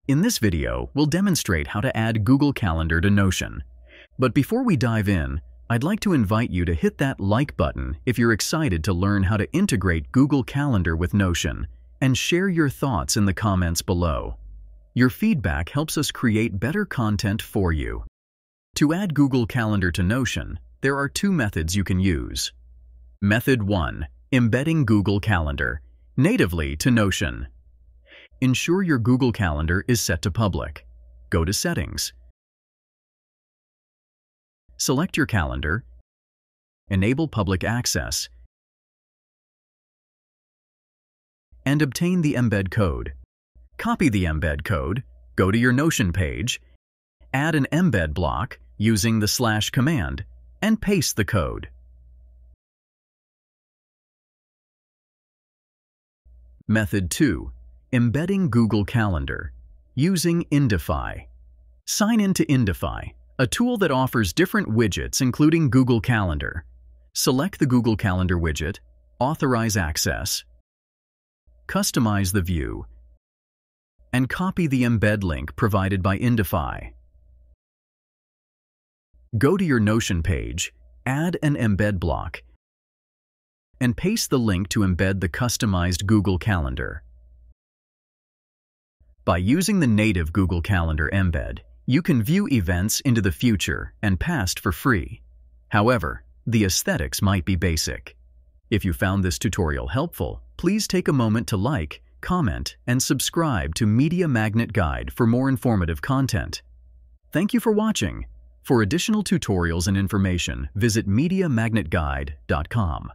In this video, we'll demonstrate how to add Google Calendar to Notion. But before we dive in, I'd like to invite you to hit that like button if you're excited to learn how to integrate Google Calendar with Notion, and share your thoughts in the comments below. Your feedback helps us create better content for you. To add Google Calendar to Notion, there are two methods you can use. Method 1. Embedding Google Calendar natively to Notion. Ensure your Google Calendar is set to public. Go to Settings. Select your calendar. Enable public access. And obtain the embed code. Copy the embed code, go to your Notion page, add an embed block using the / command, and paste the code. Method 2. Embedding Google Calendar using Indify. Sign in to Indify, a tool that offers different widgets including Google Calendar. Select the Google Calendar widget, authorize access, customize the view, and copy the embed link provided by Indify. Go to your Notion page, add an embed block, and paste the link to embed the customized Google Calendar. By using the native Google Calendar embed, you can view events into the future and past for free. However, the aesthetics might be basic. If you found this tutorial helpful, please take a moment to like, comment, and subscribe to Media Magnet Guide for more informative content. Thank you for watching. For additional tutorials and information, visit MediaMagnetGuide.com.